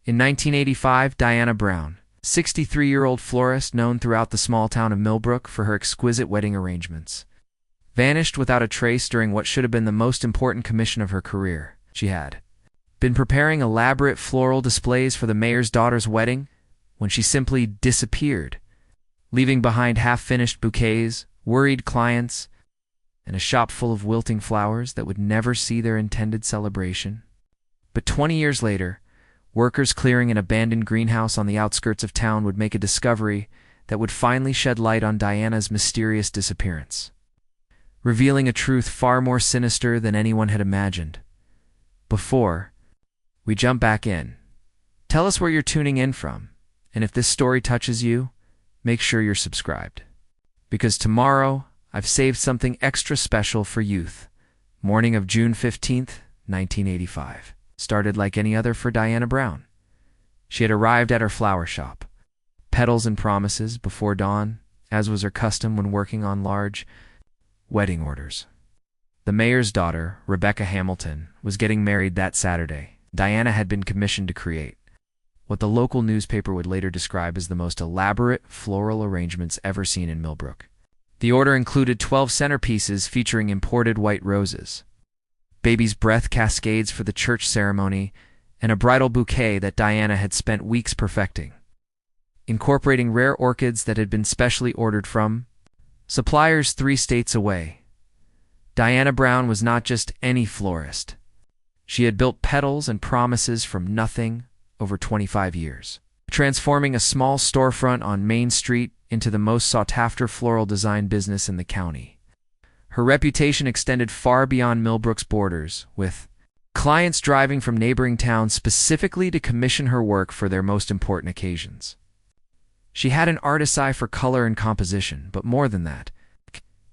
In 1985, Diana Brown, 63-year-old florist known throughout the small town of Millbrook for her exquisite wedding arrangements, vanished without a trace during what should have been the most important commission of her career. She had been preparing elaborate floral displays for the mayor's daughter's wedding when she simply disappeared, leaving behind half-finished bouquets, worried clients, and a shop full of wilting flowers that would never see their intended celebration. But 20 years later, workers clearing an abandoned greenhouse on the outskirts of town would make a discovery that would finally shed light on Diana's mysterious disappearance, revealing a truth far more sinister than anyone had imagined. Before we jump back in, tell us where you're tuning in from, and if this story touches you, make sure you're subscribed. Because tomorrow, I've saved something extra special for youth. Morning of June 15th, 1985. Started like any other for Diana Brown. She had arrived at her flower shop, petals and promises, before dawn, as was her custom when working on large wedding orders. The mayor's daughter, Rebecca Hamilton, was getting married that Saturday. Diana had been commissioned to create what the local newspaper would later describe as the most elaborate floral arrangements ever seen in Millbrook. The order included 12 centerpieces featuring imported white roses, baby's breath cascades for the church ceremony, and a bridal bouquet that Diana had spent weeks perfecting, incorporating rare orchids that had been specially ordered from suppliers 3 states away. Diana Brown was not just any florist. She had built petals and promises from nothing over 25 years, transforming a small storefront on Main Street into the most sought-after floral design business in the county. Her reputation extended far beyond Millbrook's borders, with clients driving from neighboring towns specifically to commission her work for their most important occasions. She had an artist's eye for color and composition, but more than that,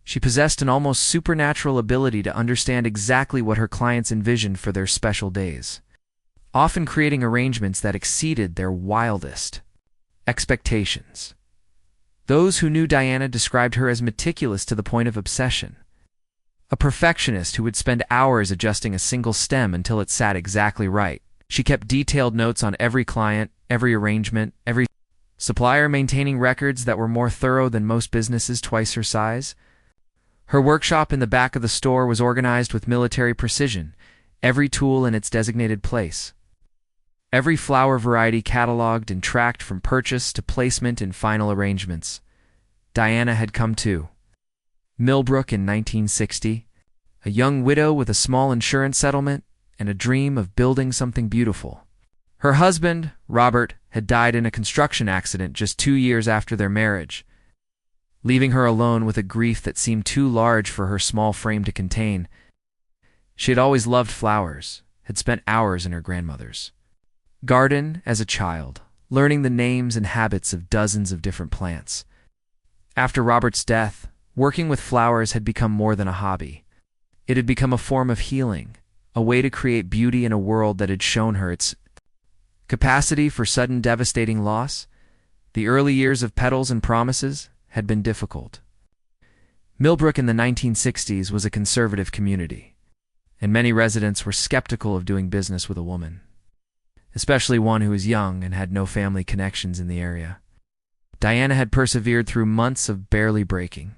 she possessed an almost supernatural ability to understand exactly what her clients envisioned for their special days, often creating arrangements that exceeded their wildest expectations. Those who knew Diana described her as meticulous to the point of obsession, a perfectionist who would spend hours adjusting a single stem until it sat exactly right. She kept detailed notes on every client, every arrangement, every supplier, maintaining records that were more thorough than most businesses twice her size. Her workshop in the back of the store was organized with military precision, every tool in its designated place, every flower variety cataloged and tracked from purchase to placement in final arrangements. Diana had come to Millbrook in 1960, a young widow with a small insurance settlement and a dream of building something beautiful. Her husband, Robert, had died in a construction accident just 2 years after their marriage, leaving her alone with a grief that seemed too large for her small frame to contain. She had always loved flowers, had spent hours in her grandmother's garden as a child, learning the names and habits of dozens of different plants. After Robert's death, working with flowers had become more than a hobby. It had become a form of healing, a way to create beauty in a world that had shown her its capacity for sudden devastating loss. The early years of petals and promises had been difficult. Millbrook in the 1960s was a conservative community, and many residents were skeptical of doing business with a woman, especially one who was young and had no family connections in the area. Diana had persevered through months of barely breaking,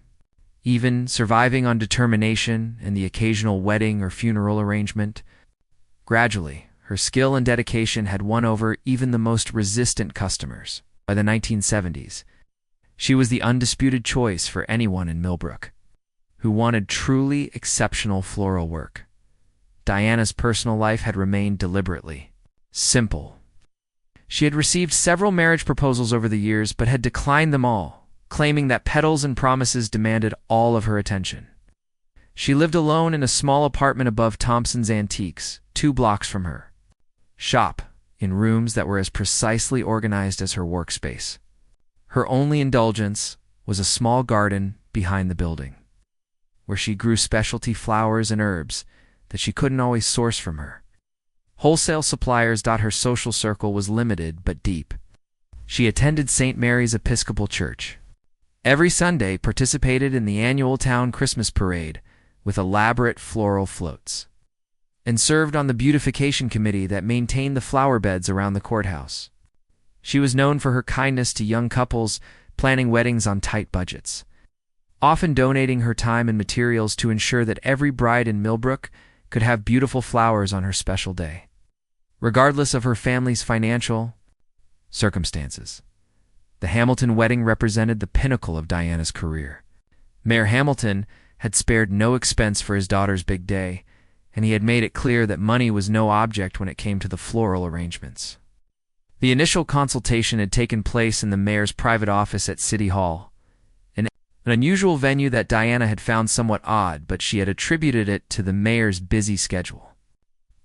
even surviving on determination and the occasional wedding or funeral arrangement. Gradually, her skill and dedication had won over even the most resistant customers. By the 1970s, she was the undisputed choice for anyone in Millbrook who wanted truly exceptional floral work. Diana's personal life had remained deliberately simple. She had received several marriage proposals over the years, but had declined them all, claiming that petals and promises demanded all of her attention. She lived alone in a small apartment above Thompson's Antiques, 2 blocks from her shop, in rooms that were as precisely organized as her workspace. Her only indulgence was a small garden behind the building, where she grew specialty flowers and herbs that she couldn't always source from her wholesale suppliers. Her social circle was limited but deep. She attended St. Mary's Episcopal Church. Every Sunday participated in the annual town Christmas parade with elaborate floral floats, and served on the beautification committee that maintained the flower beds around the courthouse. She was known for her kindness to young couples planning weddings on tight budgets, often donating her time and materials to ensure that every bride in Millbrook could have beautiful flowers on her special day, regardless of her family's financial circumstances. The Hamilton wedding represented the pinnacle of Diana's career. Mayor Hamilton had spared no expense for his daughter's big day, and he had made it clear that money was no object when it came to the floral arrangements. The initial consultation had taken place in the mayor's private office at City Hall, an unusual venue that Diana had found somewhat odd, but she had attributed it to the mayor's busy schedule.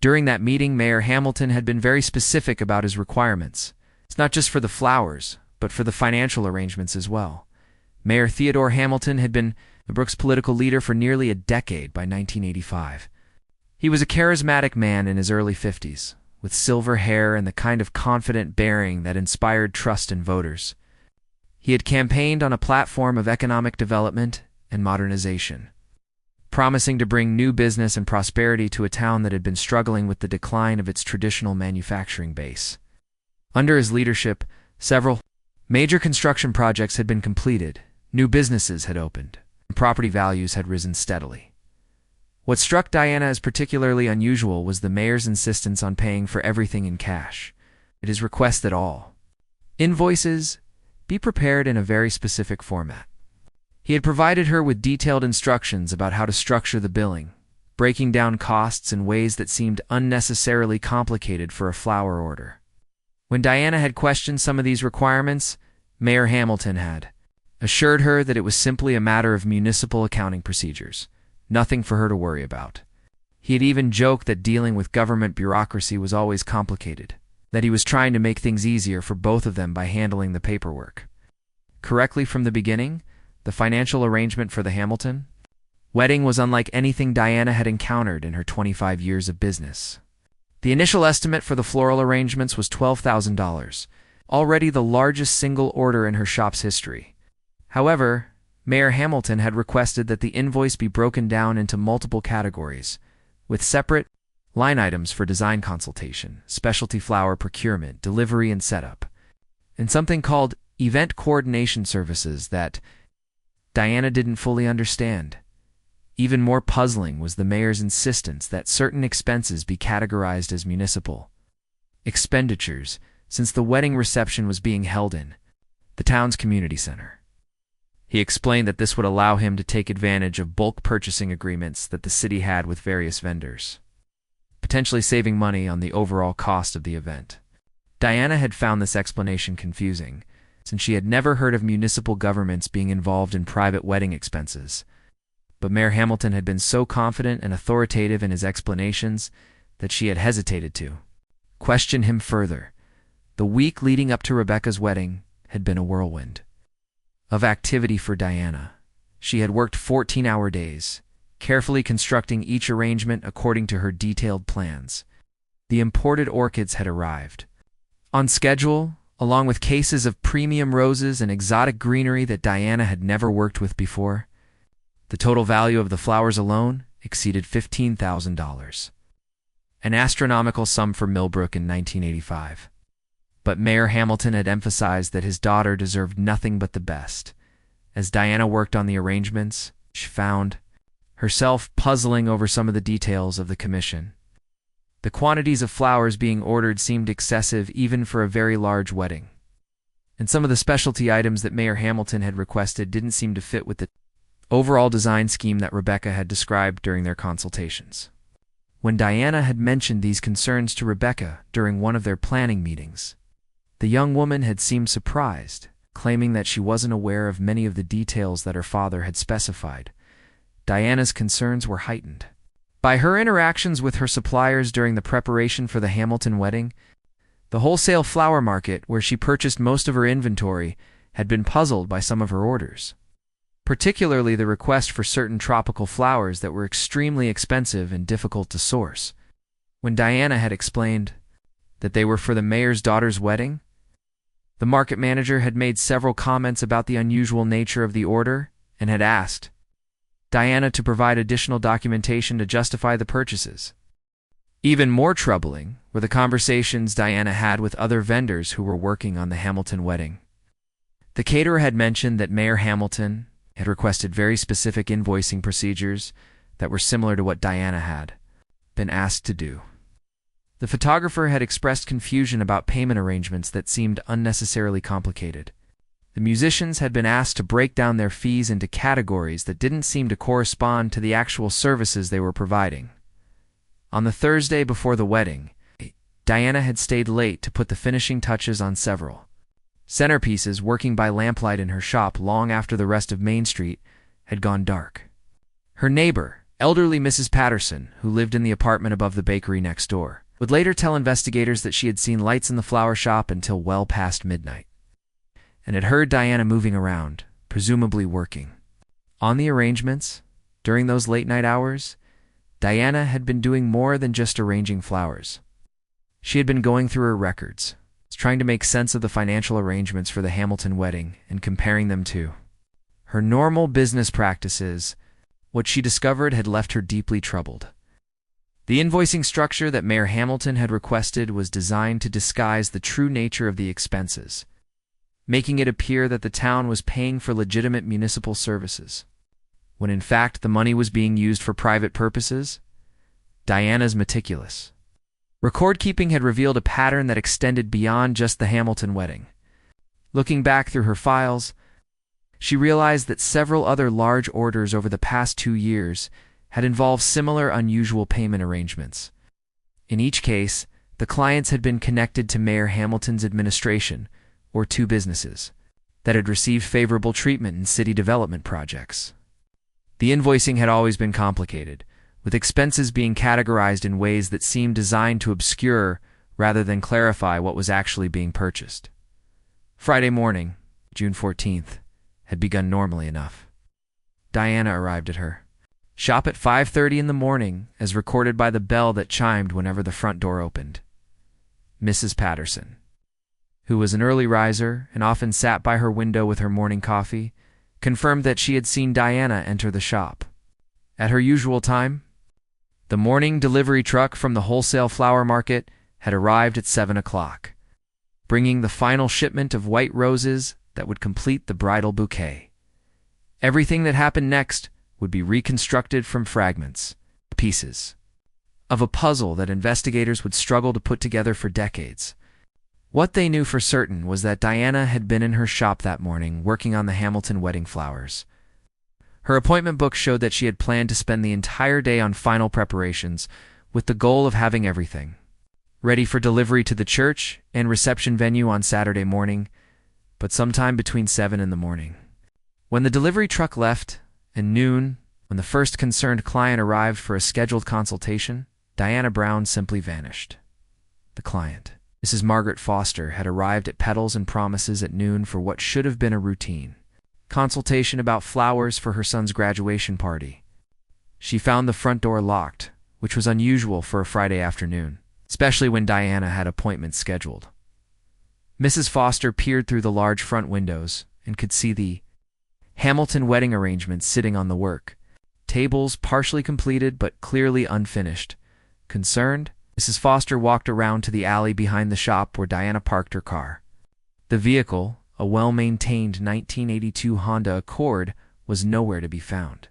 During that meeting, Mayor Hamilton had been very specific about his requirements. It's not just for the flowers, but for the financial arrangements as well. Mayor Theodore Hamilton had been Millbrook's political leader for nearly a decade by 1985. He was a charismatic man in his early 50s, with silver hair and the kind of confident bearing that inspired trust in voters. He had campaigned on a platform of economic development and modernization, promising to bring new business and prosperity to a town that had been struggling with the decline of its traditional manufacturing base. Under his leadership, several major construction projects had been completed, new businesses had opened, and property values had risen steadily. What struck Diana as particularly unusual was the mayor's insistence on paying for everything in cash. It is request that all invoices be prepared in a very specific format. He had provided her with detailed instructions about how to structure the billing, breaking down costs in ways that seemed unnecessarily complicated for a flower order. When Diana had questioned some of these requirements, Mayor Hamilton had assured her that it was simply a matter of municipal accounting procedures, nothing for her to worry about. He had even joked that dealing with government bureaucracy was always complicated, that he was trying to make things easier for both of them by handling the paperwork. Correctly from the beginning, the financial arrangement for the Hamilton wedding was unlike anything Diana had encountered in her 25 years of business. The initial estimate for the floral arrangements was $12,000, already the largest single order in her shop's history. However, Mayor Hamilton had requested that the invoice be broken down into multiple categories, with separate line items for design consultation, specialty flower procurement, delivery and setup, and something called event coordination services that Diana didn't fully understand. Even more puzzling was the mayor's insistence that certain expenses be categorized as municipal expenditures, since the wedding reception was being held in the town's community center. He explained that this would allow him to take advantage of bulk purchasing agreements that the city had with various vendors, potentially saving money on the overall cost of the event. Diana had found this explanation confusing, since she had never heard of municipal governments being involved in private wedding expenses. But Mayor Hamilton had been so confident and authoritative in his explanations that she had hesitated to question him further. The week leading up to Rebecca's wedding had been a whirlwind of activity for Diana. She had worked 14-hour days, carefully constructing each arrangement according to her detailed plans. The imported orchids had arrived on schedule, along with cases of premium roses and exotic greenery that Diana had never worked with before. The total value of the flowers alone exceeded $15,000, an astronomical sum for Millbrook in 1985. But Mayor Hamilton had emphasized that his daughter deserved nothing but the best. As Diana worked on the arrangements, she found herself puzzling over some of the details of the commission. The quantities of flowers being ordered seemed excessive even for a very large wedding, and some of the specialty items that Mayor Hamilton had requested didn't seem to fit with the overall design scheme that Rebecca had described during their consultations. When Diana had mentioned these concerns to Rebecca during one of their planning meetings, the young woman had seemed surprised, claiming that she wasn't aware of many of the details that her father had specified. Diana's concerns were heightened by her interactions with her suppliers during the preparation for the Hamilton wedding. The wholesale flower market, where she purchased most of her inventory, had been puzzled by some of her orders, particularly the request for certain tropical flowers that were extremely expensive and difficult to source. When Diana had explained that they were for the mayor's daughter's wedding, the market manager had made several comments about the unusual nature of the order and had asked Diana to provide additional documentation to justify the purchases. Even more troubling were the conversations Diana had with other vendors who were working on the Hamilton wedding. The caterer had mentioned that Mayor Hamilton had requested very specific invoicing procedures that were similar to what Diana had been asked to do. The photographer had expressed confusion about payment arrangements that seemed unnecessarily complicated. The musicians had been asked to break down their fees into categories that didn't seem to correspond to the actual services they were providing. On the Thursday before the wedding, Diana had stayed late to put the finishing touches on several centerpieces, working by lamplight in her shop long after the rest of Main Street had gone dark. Her neighbor, elderly Mrs. Patterson, who lived in the apartment above the bakery next door, would later tell investigators that she had seen lights in the flower shop until well past midnight, and had heard Diana moving around, presumably working on the arrangements. During those late-night hours, Diana had been doing more than just arranging flowers. She had been going through her records, trying to make sense of the financial arrangements for the Hamilton wedding and comparing them to her normal business practices. What she discovered had left her deeply troubled. The invoicing structure that Mayor Hamilton had requested was designed to disguise the true nature of the expenses, making it appear that the town was paying for legitimate municipal services, when in fact the money was being used for private purposes. Diana's meticulous record-keeping had revealed a pattern that extended beyond just the Hamilton wedding. Looking back through her files, she realized that several other large orders over the past 2 years had involved similar unusual payment arrangements. In each case, the clients had been connected to Mayor Hamilton's administration or 2 businesses that had received favorable treatment in city development projects. The invoicing had always been complicated, with expenses being categorized in ways that seemed designed to obscure rather than clarify what was actually being purchased. Friday morning, June 14th, had begun normally enough. Diana arrived at her shop at 5:30 in the morning, as recorded by the bell that chimed whenever the front door opened. Mrs. Patterson, who was an early riser and often sat by her window with her morning coffee, confirmed that she had seen Diana enter the shop at her usual time. The morning delivery truck from the wholesale flower market had arrived at 7 o'clock, bringing the final shipment of white roses that would complete the bridal bouquet. Everything that happened next would be reconstructed from fragments, pieces of a puzzle that investigators would struggle to put together for decades. What they knew for certain was that Diana had been in her shop that morning working on the Hamilton wedding flowers. Her appointment book showed that she had planned to spend the entire day on final preparations, with the goal of having everything ready for delivery to the church and reception venue on Saturday morning, but sometime between 7 in the morning, when the delivery truck left, and noon, when the first concerned client arrived for a scheduled consultation, Diana Brown simply vanished. The client, Mrs. Margaret Foster, had arrived at Petals and Promises at noon for what should have been a routine consultation about flowers for her son's graduation party. She found the front door locked, which was unusual for a Friday afternoon, especially when Diana had appointments scheduled. Mrs. Foster peered through the large front windows and could see the Hamilton wedding arrangements sitting on the work tables, partially completed but clearly unfinished. Concerned, Mrs. Foster walked around to the alley behind the shop where Diana parked her car. The vehicle, a well-maintained 1982 Honda Accord, was nowhere to be found.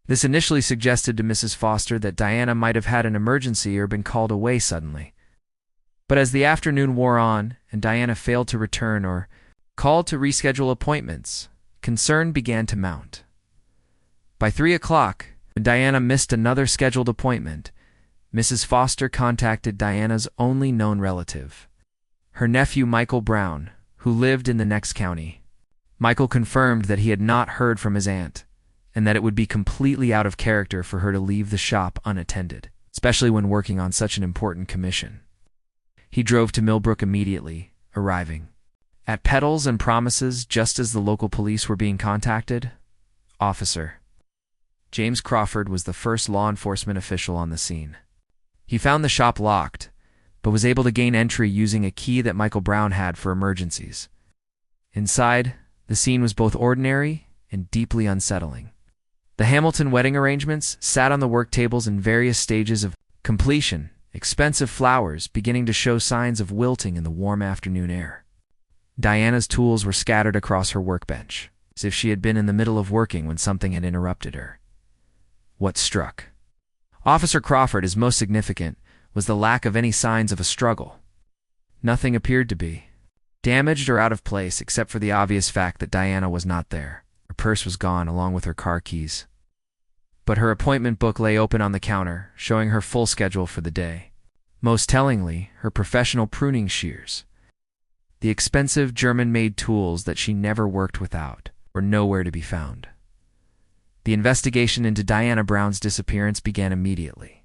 This initially suggested to Mrs. Foster that Diana might have had an emergency or been called away suddenly. But as the afternoon wore on and Diana failed to return or called to reschedule appointments, concern began to mount. By 3 o'clock, when Diana missed another scheduled appointment, Mrs. Foster contacted Diana's only known relative, her nephew Michael Brown, who lived in the next county. Michael confirmed that he had not heard from his aunt, and that it would be completely out of character for her to leave the shop unattended, especially when working on such an important commission. He drove to Millbrook immediately, arriving at Petals and Promises just as the local police were being contacted. Officer James Crawford was the first law enforcement official on the scene. He found the shop locked, but was able to gain entry using a key that Michael Brown had for emergencies. Inside, the scene was both ordinary and deeply unsettling. The Hamilton wedding arrangements sat on the work tables in various stages of completion expensive flowers beginning to show signs of wilting in the warm afternoon air. Diana's tools were scattered across her workbench, as if she had been in the middle of working when something had interrupted her. What struck Officer Crawford as most significant was the lack of any signs of a struggle. Nothing appeared to be damaged or out of place except for the obvious fact that Diana was not there. Her purse was gone along with her car keys. But her appointment book lay open on the counter, showing her full schedule for the day. Most tellingly, her professional pruning shears. The expensive German-made tools that she never worked without were nowhere to be found. The investigation into Diana Brown's disappearance began immediately.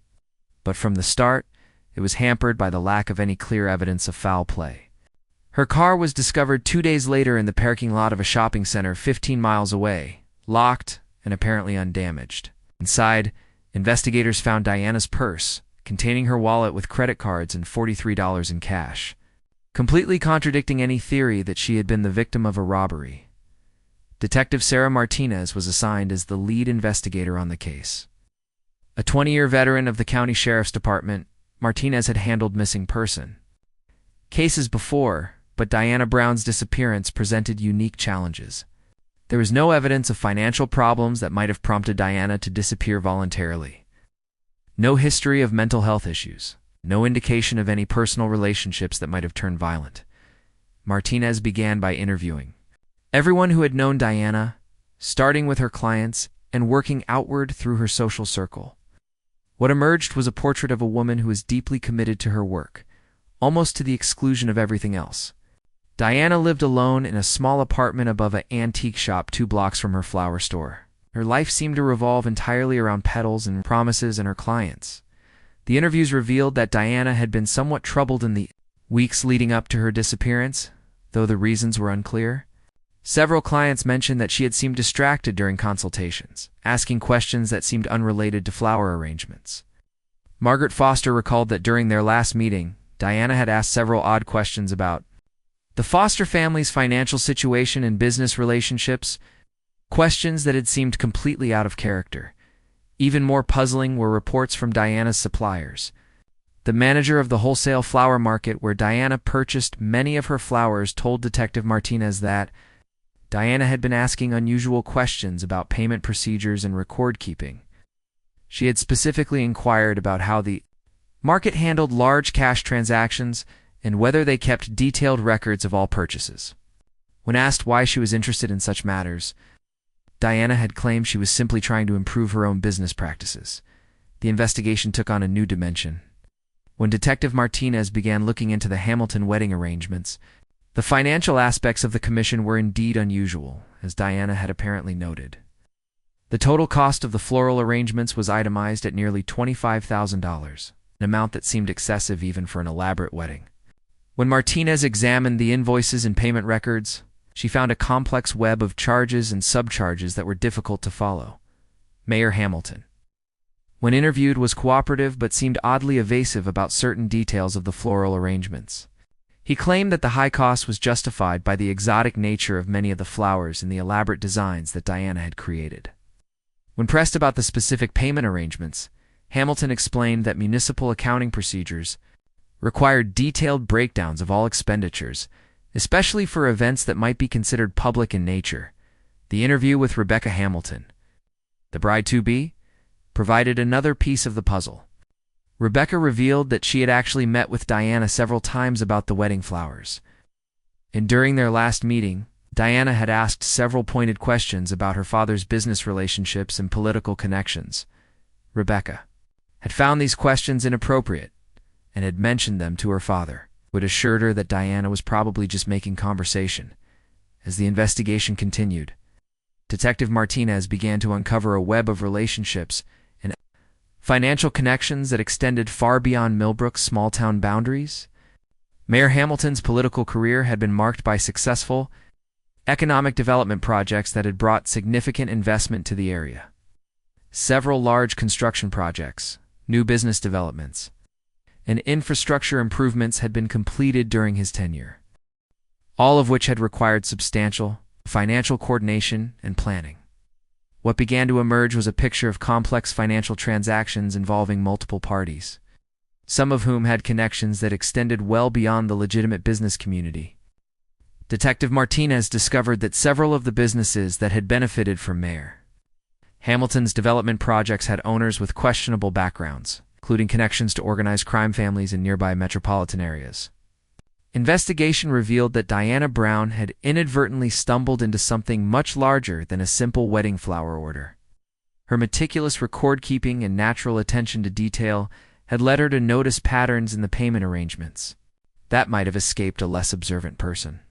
But from the start, it was hampered by the lack of any clear evidence of foul play. Her car was discovered 2 days later in the parking lot of a shopping center 15 miles away, locked and apparently undamaged. Inside, investigators found Diana's purse, containing her wallet with credit cards and $43 in cash, completely contradicting any theory that she had been the victim of a robbery. Detective Sarah Martinez was assigned as the lead investigator on the case. A 20-year veteran of the county sheriff's department, Martinez had handled missing person cases before, but Diana Brown's disappearance presented unique challenges. There was no evidence of financial problems that might have prompted Diana to disappear voluntarily. No history of mental health issues. No indication of any personal relationships that might have turned violent. Martinez began by interviewing everyone who had known Diana, starting with her clients and working outward through her social circle. What emerged was a portrait of a woman who was deeply committed to her work, almost to the exclusion of everything else. Diana lived alone in a small apartment above an antique shop 2 blocks from her flower store. Her life seemed to revolve entirely around petals and promises and her clients. The interviews revealed that Diana had been somewhat troubled in the weeks leading up to her disappearance, though the reasons were unclear. Several clients mentioned that she had seemed distracted during consultations, asking questions that seemed unrelated to flower arrangements. Margaret Foster recalled that during their last meeting, Diana had asked several odd questions about the Foster family's financial situation and business relationships, questions that had seemed completely out of character. Even more puzzling were reports from Diana's suppliers. The manager of the wholesale flower market where Diana purchased many of her flowers told Detective Martinez that Diana had been asking unusual questions about payment procedures and record keeping. She had specifically inquired about how the market handled large cash transactions and whether they kept detailed records of all purchases. When asked why she was interested in such matters, Diana had claimed she was simply trying to improve her own business practices. The investigation took on a new dimension. When Detective Martinez began looking into the Hamilton wedding arrangements, the financial aspects of the commission were indeed unusual, as Diana had apparently noted. The total cost of the floral arrangements was itemized at nearly $25,000, an amount that seemed excessive even for an elaborate wedding. When Martinez examined the invoices and payment records, she found a complex web of charges and subcharges that were difficult to follow. Mayor Hamilton, when interviewed, was cooperative but seemed oddly evasive about certain details of the floral arrangements. He claimed that the high cost was justified by the exotic nature of many of the flowers and the elaborate designs that Diana had created. When pressed about the specific payment arrangements, Hamilton explained that municipal accounting procedures required detailed breakdowns of all expenditures, especially for events that might be considered public in nature. The interview with Rebecca Hamilton, the bride-to-be, provided another piece of the puzzle. Rebecca revealed that she had actually met with Diana several times about the wedding flowers. And during their last meeting, Diana had asked several pointed questions about her father's business relationships and political connections. Rebecca had found these questions inappropriate and had mentioned them to her father, who had assured her that Diana was probably just making conversation. As the investigation continued, Detective Martinez began to uncover a web of relationships and financial connections that extended far beyond Millbrook's small-town boundaries. Mayor Hamilton's political career had been marked by successful economic development projects that had brought significant investment to the area. Several large construction projects, new business developments, and infrastructure improvements had been completed during his tenure, all of which had required substantial financial coordination and planning. What began to emerge was a picture of complex financial transactions involving multiple parties. some of whom had connections that extended well beyond the legitimate business community. Detective Martinez discovered that several of the businesses that had benefited from Mayor Hamilton's development projects had owners with questionable backgrounds, including connections to organized crime families in nearby metropolitan areas. Investigation revealed that Diana Brown had inadvertently stumbled into something much larger than a simple wedding flower order. Her meticulous record-keeping and natural attention to detail had led her to notice patterns in the payment arrangements that might have escaped a less observant person.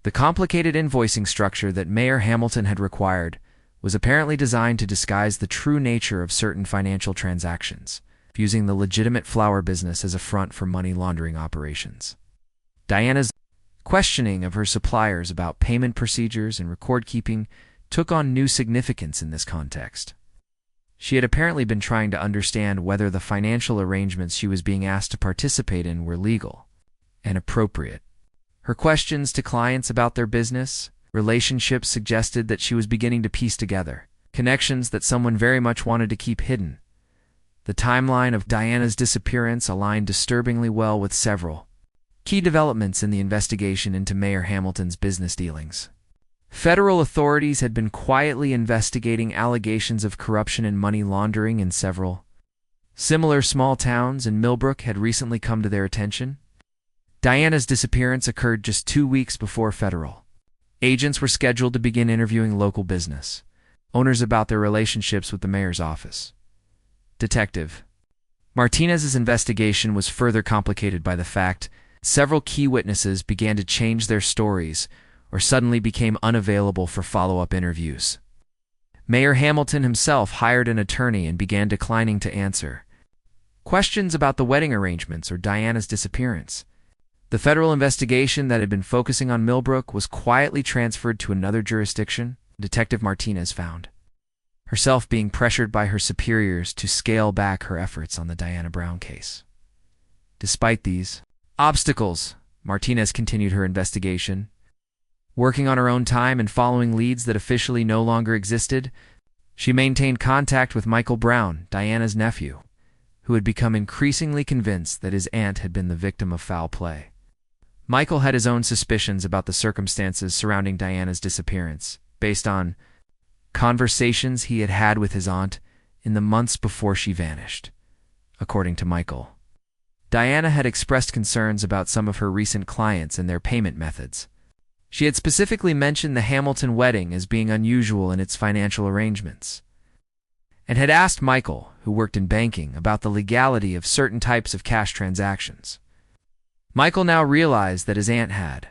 The complicated invoicing structure that Mayor Hamilton had required was apparently designed to disguise the true nature of certain financial transactions, using the legitimate flower business as a front for money laundering operations. Diana's questioning of her suppliers about payment procedures and record-keeping took on new significance in this context. She had apparently been trying to understand whether the financial arrangements she was being asked to participate in were legal and appropriate. Her questions to clients about their business relationships suggested that she was beginning to piece together connections that someone very much wanted to keep hidden. The timeline of Diana's disappearance aligned disturbingly well with several key developments in the investigation into Mayor Hamilton's business dealings. Federal authorities had been quietly investigating allegations of corruption and money laundering in several similar small towns, and Millbrook had recently come to their attention. Diana's disappearance occurred just 2 weeks before federal agents were scheduled to begin interviewing local business owners about their relationships with the mayor's office. Detective Martinez's investigation was further complicated by the fact several key witnesses began to change their stories or suddenly became unavailable for follow-up interviews. Mayor Hamilton himself hired an attorney and began declining to answer questions about the wedding arrangements or Diana's disappearance. The federal investigation that had been focusing on Millbrook was quietly transferred to another jurisdiction. Detective Martinez found herself being pressured by her superiors to scale back her efforts on the Diana Brown case. Despite these obstacles, Martinez continued her investigation. Working on her own time and following leads that officially no longer existed, she maintained contact with Michael Brown, Diana's nephew, who had become increasingly convinced that his aunt had been the victim of foul play. Michael had his own suspicions about the circumstances surrounding Diana's disappearance, based on conversations he had had with his aunt in the months before she vanished. According to Michael, Diana had expressed concerns about some of her recent clients and their payment methods. She had specifically mentioned the Hamilton wedding as being unusual in its financial arrangements, and had asked Michael, who worked in banking, about the legality of certain types of cash transactions. Michael now realized that his aunt had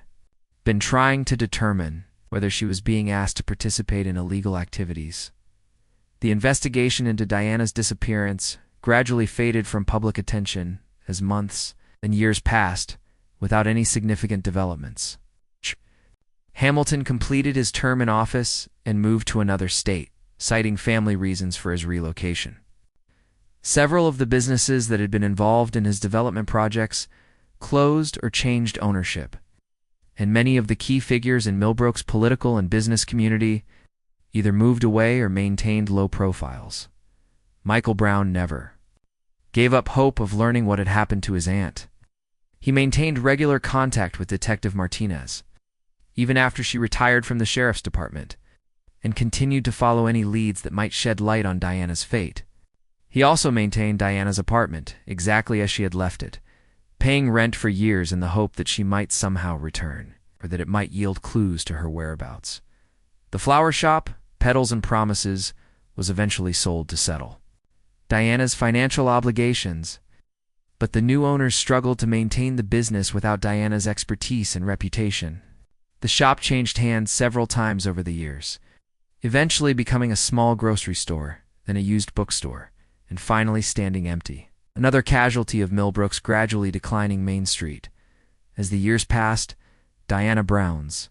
been trying to determine whether she was being asked to participate in illegal activities. The investigation into Diana's disappearance gradually faded from public attention as months and years passed without any significant developments. Hamilton completed his term in office and moved to another state, citing family reasons for his relocation. Several of the businesses that had been involved in his development projects closed or changed ownership, and many of the key figures in Millbrook's political and business community either moved away or maintained low profiles. Michael Brown never gave up hope of learning what had happened to his aunt. He maintained regular contact with Detective Martinez, even after she retired from the sheriff's department, and continued to follow any leads that might shed light on Diana's fate. He also maintained Diana's apartment exactly as she had left it, paying rent for years in the hope that she might somehow return, or that it might yield clues to her whereabouts. The flower shop, Petals and Promises, was eventually sold to settle Diana's financial obligations, but the new owners struggled to maintain the business without Diana's expertise and reputation. The shop changed hands several times over the years, eventually becoming a small grocery store, then a used bookstore, and finally standing empty. Another casualty of Millbrook's gradually declining Main Street. As the years passed, Diana Brown's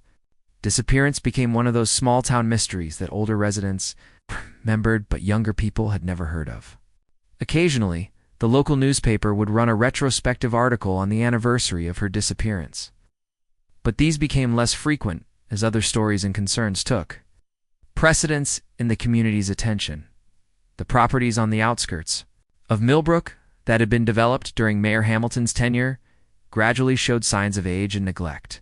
disappearance became one of those small-town mysteries that older residents remembered but younger people had never heard of. Occasionally, the local newspaper would run a retrospective article on the anniversary of her disappearance. But these became less frequent as other stories and concerns took precedence in the community's attention. The properties on the outskirts of Millbrook, that had been developed during Mayor Hamilton's tenure gradually showed signs of age and neglect.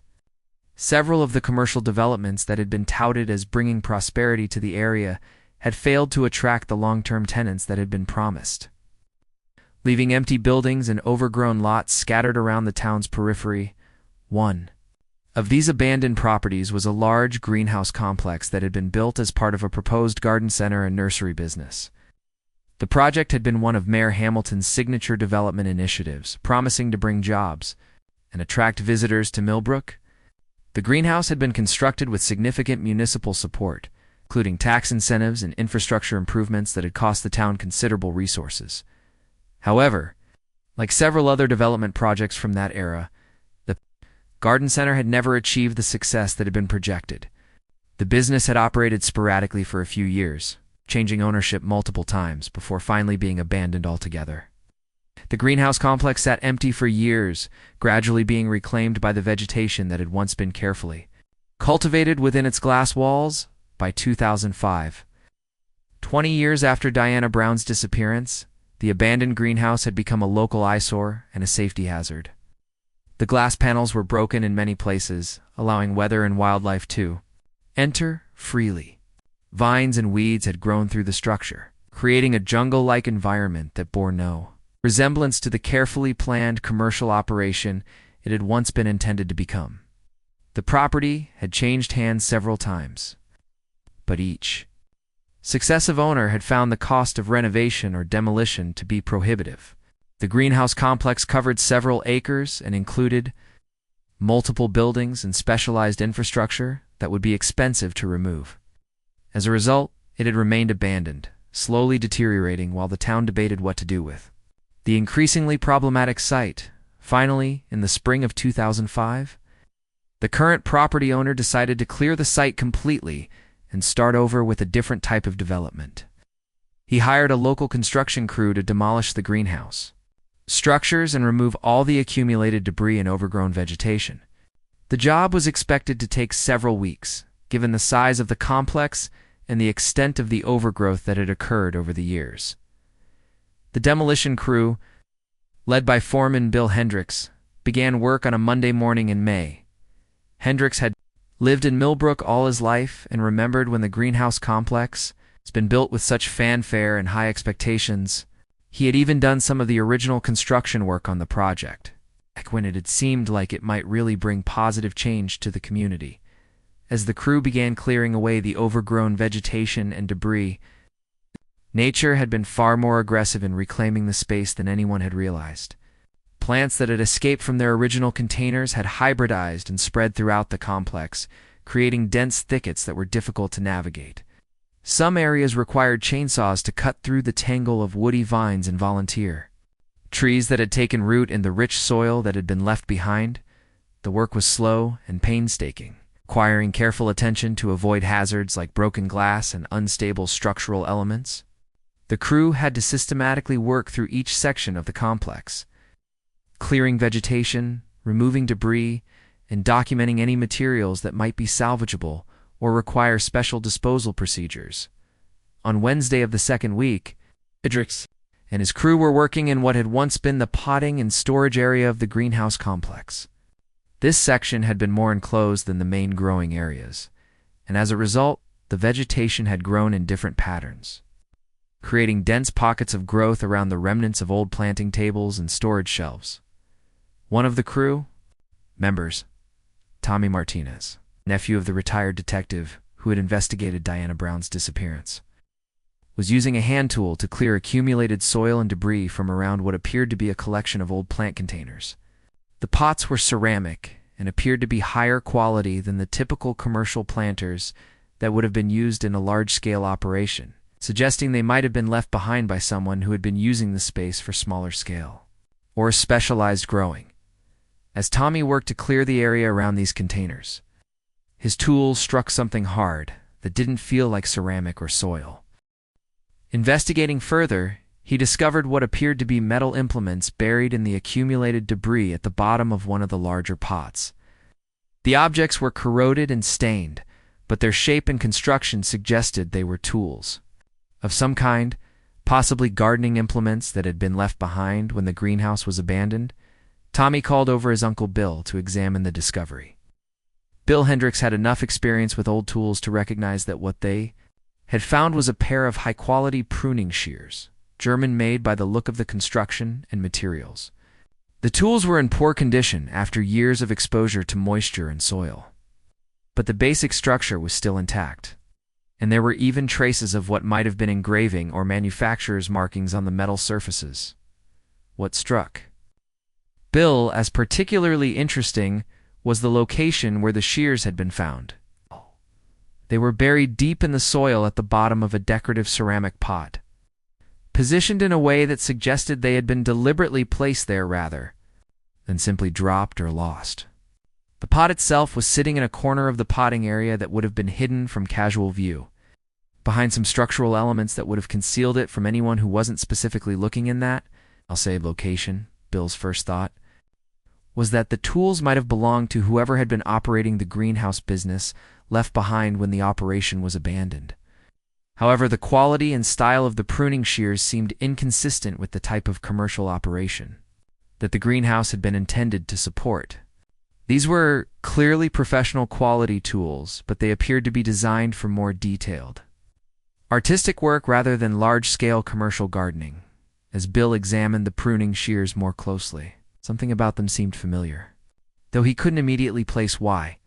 Several of the commercial developments that had been touted as bringing prosperity to the area had failed to attract the long-term tenants that had been promised, leaving empty buildings and overgrown lots scattered around the town's periphery. One of these abandoned properties was a large greenhouse complex that had been built as part of a proposed garden center and nursery business. The project had been one of Mayor Hamilton's signature development initiatives, promising to bring jobs and attract visitors to Millbrook. The greenhouse had been constructed with significant municipal support, including tax incentives and infrastructure improvements that had cost the town considerable resources. However, like several other development projects from that era, the garden center had never achieved the success that had been projected. The business had operated sporadically for a few years, changing ownership multiple times before finally being abandoned altogether. The greenhouse complex sat empty for years, gradually being reclaimed by the vegetation that had once been carefully cultivated within its glass walls. By 2005, 20 years after Diana Brown's disappearance, the abandoned greenhouse had become a local eyesore and a safety hazard. The glass panels were broken in many places, allowing weather and wildlife to enter freely. Vines and weeds had grown through the structure, creating a jungle-like environment that bore no resemblance to the carefully planned commercial operation it had once been intended to become. The property had changed hands several times, but each successive owner had found the cost of renovation or demolition to be prohibitive. The greenhouse complex covered several acres and included multiple buildings and specialized infrastructure that would be expensive to remove. As a result, it had remained abandoned, slowly deteriorating while the town debated what to do with the increasingly problematic site. Finally, in the spring of 2005, the current property owner decided to clear the site completely and start over with a different type of development. He hired a local construction crew to demolish the greenhouse structures and remove all the accumulated debris and overgrown vegetation. The job was expected to take several weeks, given the size of the complex and the extent of the overgrowth that had occurred over the years. The demolition crew, led by foreman Bill Hendricks, began work on a Monday morning in May. Hendricks had lived in Millbrook all his life and remembered when the greenhouse complex has been built with such fanfare and high expectations. He had even done some of the original construction work on the project, back when it had seemed like it might really bring positive change to the community. As the crew began clearing away the overgrown vegetation and debris, nature had been far more aggressive in reclaiming the space than anyone had realized. Plants that had escaped from their original containers had hybridized and spread throughout the complex, creating dense thickets that were difficult to navigate. Some areas required chainsaws to cut through the tangle of woody vines and volunteer trees that had taken root in the rich soil that had been left behind. The work was slow and painstaking, requiring careful attention to avoid hazards like broken glass and unstable structural elements. The crew had to systematically work through each section of the complex, clearing vegetation, removing debris, and documenting any materials that might be salvageable or require special disposal procedures. On Wednesday of the second week, Hendricks and his crew were working in what had once been the potting and storage area of the greenhouse complex. This section had been more enclosed than the main growing areas, and as a result, the vegetation had grown in different patterns, creating dense pockets of growth around the remnants of old planting tables and storage shelves. One of the crew members, Tommy Martinez, nephew of the retired detective who had investigated Diana Brown's disappearance, was using a hand tool to clear accumulated soil and debris from around what appeared to be a collection of old plant containers. The pots were ceramic and appeared to be higher quality than the typical commercial planters that would have been used in a large-scale operation, suggesting they might have been left behind by someone who had been using the space for smaller scale or specialized growing. As Tommy worked to clear the area around these containers, his tools struck something hard that didn't feel like ceramic or soil. Investigating further, he discovered what appeared to be metal implements buried in the accumulated debris at the bottom of one of the larger pots. The objects were corroded and stained, but their shape and construction suggested they were tools of some kind, possibly gardening implements that had been left behind when the greenhouse was abandoned, Tommy called over his Uncle Bill to examine the discovery. Bill Hendricks had enough experience with old tools to recognize that what they had found was a pair of high-quality pruning shears, German-made by the look of the construction and materials. The tools were in poor condition after years of exposure to moisture and soil, but the basic structure was still intact, and there were even traces of what might have been engraving or manufacturer's markings on the metal surfaces. What struck Bill as particularly interesting was the location where the shears had been found. They were buried deep in the soil at the bottom of a decorative ceramic pot, positioned in a way that suggested they had been deliberately placed there rather than simply dropped or lost. The pot itself was sitting in a corner of the potting area that would have been hidden from casual view, behind some structural elements that would have concealed it from anyone who wasn't specifically looking in that, I'll say location. Bill's first thought was that the tools might have belonged to whoever had been operating the greenhouse business left behind when the operation was abandoned. However, the quality and style of the pruning shears seemed inconsistent with the type of commercial operation that the greenhouse had been intended to support. These were clearly professional quality tools, but they appeared to be designed for more detailed artistic work rather than large-scale commercial gardening. As Bill examined the pruning shears more closely, something about them seemed familiar, though he couldn't immediately place why.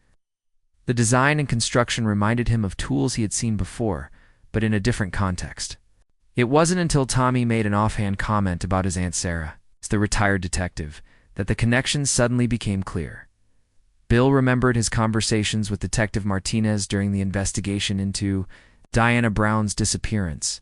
The design and construction reminded him of tools he had seen before, but in a different context. It wasn't until Tommy made an offhand comment about his Aunt Sarah, the retired detective, that the connection suddenly became clear. Bill remembered his conversations with Detective Martinez during the investigation into Diana Brown's disappearance.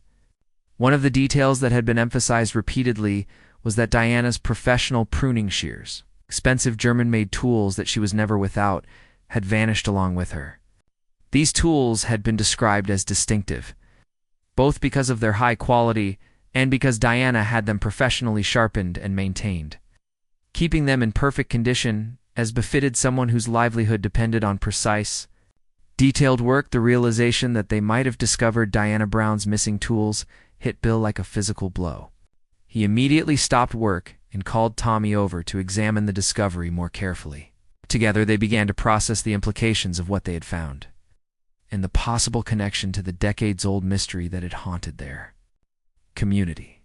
One of the details that had been emphasized repeatedly was that Diana's professional pruning shears, expensive German-made tools that she was never without, had vanished along with her. These tools had been described as distinctive, both because of their high quality and because Diana had them professionally sharpened and maintained, keeping them in perfect condition as befitted someone whose livelihood depended on precise, detailed work. The realization that they might have discovered Diana Brown's missing tools hit Bill like a physical blow. He immediately stopped work and called Tommy over to examine the discovery more carefully. Together, they began to process the implications of what they had found and the possible connection to the decades-old mystery that had haunted their community.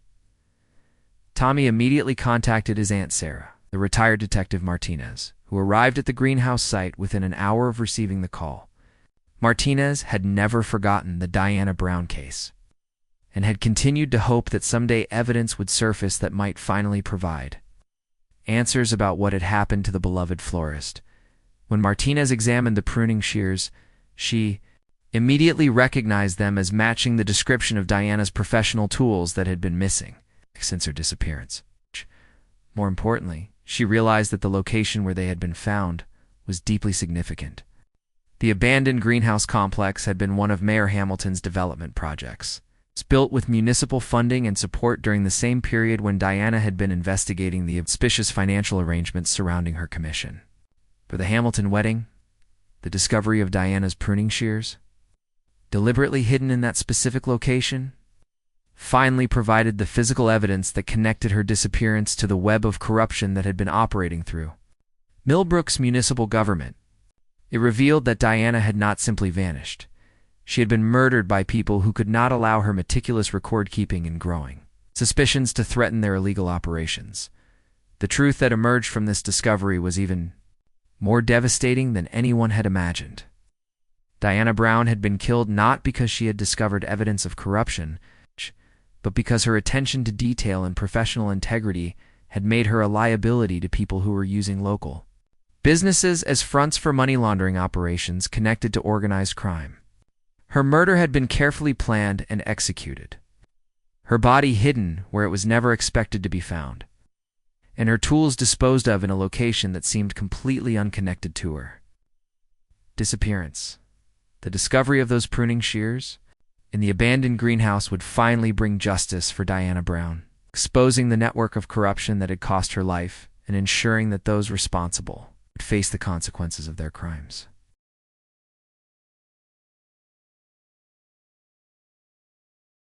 Tommy immediately contacted his Aunt Sarah, the retired Detective Martinez, who arrived at the greenhouse site within an hour of receiving the call. Martinez had never forgotten the Diana Brown case and had continued to hope that someday evidence would surface that might finally provide answers about what had happened to the beloved Florist. When Martinez examined the pruning shears, she immediately recognized them as matching the description of Diana's professional tools that had been missing since her disappearance. More importantly, she realized that the location where they had been found was deeply significant. The abandoned greenhouse complex had been one of Mayor Hamilton's development projects. It was built with municipal funding and support during the same period when Diana had been investigating the auspicious financial arrangements surrounding her commission. For the Hamilton wedding, the discovery of Diana's pruning shears, deliberately hidden in that specific location, finally provided the physical evidence that connected her disappearance to the web of corruption that had been operating through Millbrook's municipal government. It revealed that Diana had not simply vanished. She had been murdered by people who could not allow her meticulous record-keeping and growing suspicions to threaten their illegal operations. The truth that emerged from this discovery was even more devastating than anyone had imagined. Diana Brown had been killed not because she had discovered evidence of corruption, but because her attention to detail and professional integrity had made her a liability to people who were using local businesses as fronts for money laundering operations connected to organized crime. Her murder had been carefully planned and executed, her body hidden where it was never expected to be found, and her tools disposed of in a location that seemed completely unconnected to her disappearance. The discovery of those pruning shears in the abandoned greenhouse would finally bring justice for Diana Brown, exposing the network of corruption that had cost her life and ensuring that those responsible would face the consequences of their crimes.